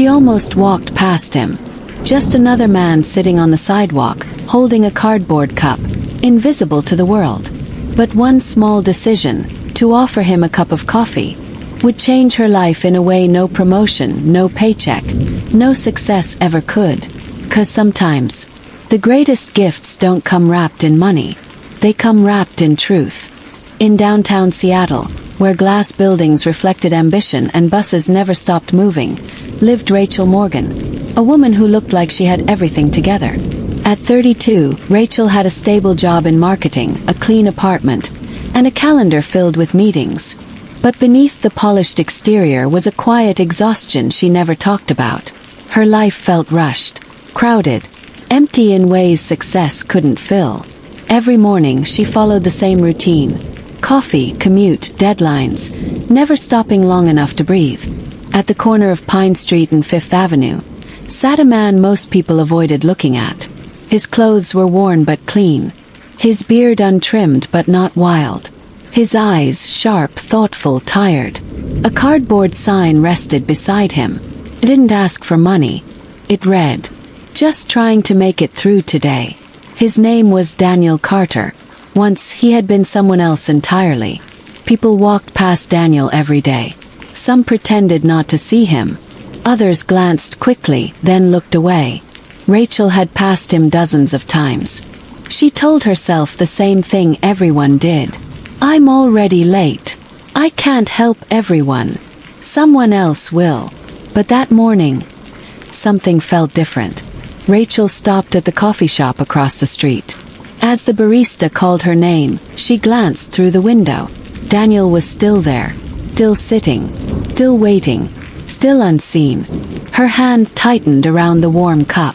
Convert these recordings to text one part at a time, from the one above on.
She almost walked past him. Just another man sitting on the sidewalk, holding a cardboard cup, invisible to the world. But one small decision, to offer him a cup of coffee, would change her life in a way no promotion, no paycheck, no success ever could. 'Cause sometimes, the greatest gifts don't come wrapped in money. They come wrapped in truth. In downtown Seattle, where glass buildings reflected ambition and buses never stopped moving, lived Rachel Morgan, a woman who looked like she had everything together. At 32, Rachel had a stable job in marketing, a clean apartment, and a calendar filled with meetings. But beneath the polished exterior was a quiet exhaustion she never talked about. Her life felt rushed, crowded, empty in ways success couldn't fill. Every morning she followed the same routine. Coffee, commute, deadlines, never stopping long enough to breathe. At the corner of Pine Street and Fifth Avenue, sat a man most people avoided looking at. His clothes were worn but clean. His beard untrimmed but not wild. His eyes sharp, thoughtful, tired. A cardboard sign rested beside him. It didn't ask for money. It read, "Just trying to make it through today." His name was Daniel Carter. Once he had been someone else entirely. People walked past Daniel every day. Some pretended not to see him. Others glanced quickly, then looked away. Rachel had passed him dozens of times. She told herself the same thing everyone did. "I'm already late. I can't help everyone. Someone else will." But that morning, something felt different. Rachel stopped at the coffee shop across the street. As the barista called her name, she glanced through the window. Daniel was still there, still sitting, still waiting, still unseen. Her hand tightened around the warm cup.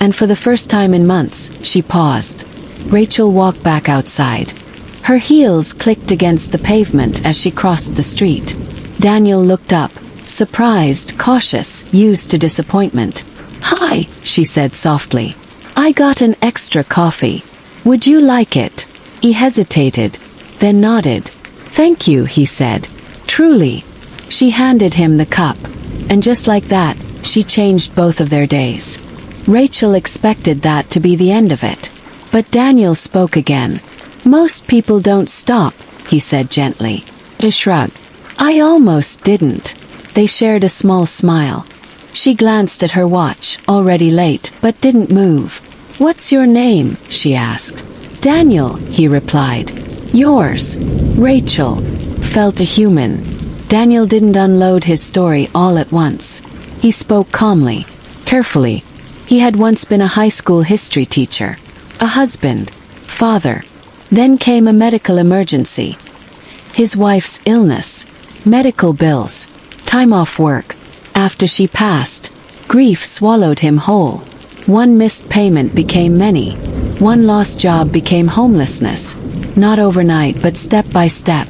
And for the first time in months, she paused. Rachel walked back outside. Her heels clicked against the pavement as she crossed the street. Daniel looked up, surprised, cautious, used to disappointment. "Hi," she said softly. "I got an extra coffee. Would you like it?" He hesitated, then nodded. "Thank you," he said. "Truly." She handed him the cup, and just like that, she changed both of their days. Rachel expected that to be the end of it. But Daniel spoke again. "Most people don't stop," he said gently. She shrugged. "I almost didn't." They shared a small smile. She glanced at her watch, already late, but didn't move. "What's your name?" she asked. "Daniel," he replied. "Yours?" Rachel felt a human. Daniel didn't unload his story all at once. He spoke calmly, carefully. He had once been a high school history teacher, a husband, father. Then came a medical emergency. His wife's illness, medical bills, time off work. After she passed, grief swallowed him whole. One missed payment became many. One lost job became homelessness. Not overnight, but step by step.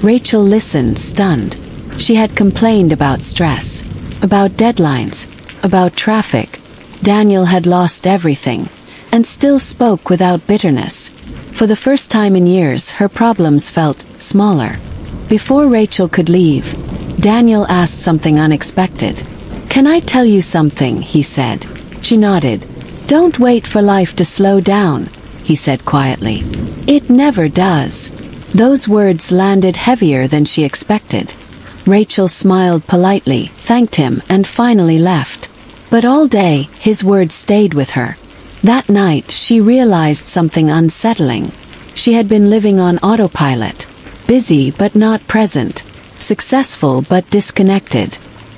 Rachel listened, stunned. She had complained about stress, about deadlines, about traffic. Daniel had lost everything, and still spoke without bitterness. For the first time in years, her problems felt smaller. Before Rachel could leave, Daniel asked something unexpected. "Can I tell you something?" he said. She nodded. "Don't wait for life to slow down," he said quietly. "It never does." Those words landed heavier than she expected. Rachel smiled politely, thanked him, and finally left. But all day, his words stayed with her. That night, she realized something unsettling. She had been living on autopilot. Busy but not present. Successful but disconnected.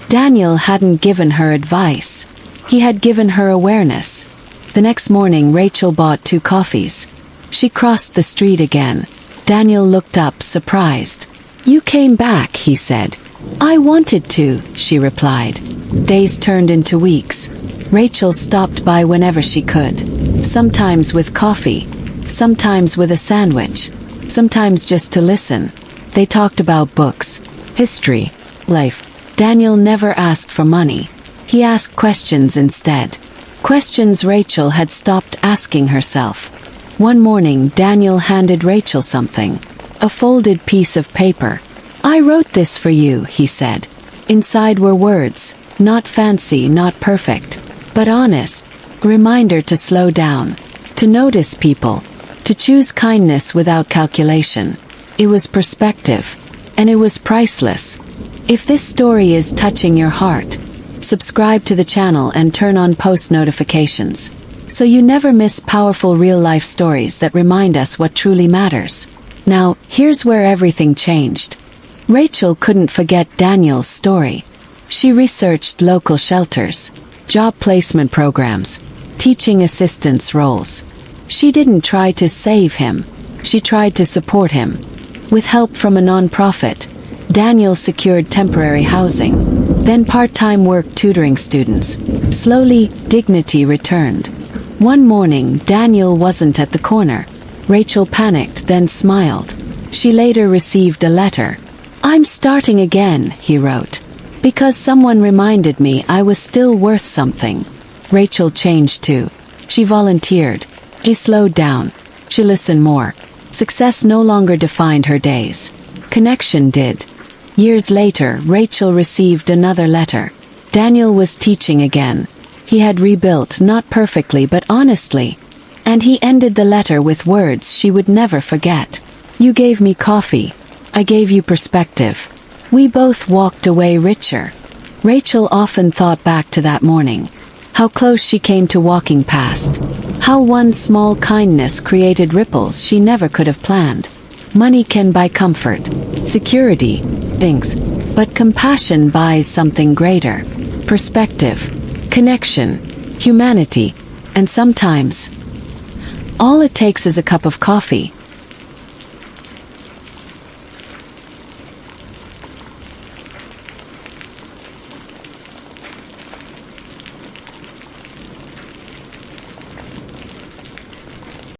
Daniel hadn't given her advice. He had given her awareness. The next morning, Rachel bought 2 coffees. She crossed the street again. Daniel looked up, surprised. "You came back," he said. "I wanted to," she replied. Days turned into weeks. Rachel stopped by whenever she could. Sometimes with coffee. Sometimes with a sandwich. Sometimes just to listen. They talked about books, history, life. Daniel never asked for money. He asked questions instead. Questions Rachel had stopped asking herself. One morning, Daniel handed Rachel something. A folded piece of paper. "I wrote this for you," he said. Inside were words, Not fancy, not perfect, but honest. Reminder to slow down, to notice people, to choose kindness without calculation. It was perspective, and it was priceless. If this story is touching your heart, subscribe to the channel and turn on post notifications, so you never miss powerful real-life stories that remind us what truly matters. Now, here's where everything changed. Rachel couldn't forget Daniel's story. She researched local shelters, job placement programs, teaching assistance roles. She didn't try to save him, she tried to support him. With help from a non-profit, Daniel secured temporary housing, then part-time work tutoring students. Slowly, dignity returned. One morning, Daniel wasn't at the corner. Rachel panicked, then smiled. She later received a letter. "I'm starting again," he wrote, "because someone reminded me I was still worth something." Rachel changed too. She volunteered. She slowed down. She listened more. Success no longer defined her days. Connection did. Years later, Rachel received another letter. Daniel was teaching again. He had rebuilt, not perfectly but honestly. And he ended the letter with words she would never forget. "You gave me coffee. I gave you perspective. We both walked away richer." Rachel often thought back to that morning. How close she came to walking past. How one small kindness created ripples she never could have planned. Money can buy comfort, security, things, but compassion buys something greater. Perspective, connection, humanity, and sometimes, all it takes is a cup of coffee.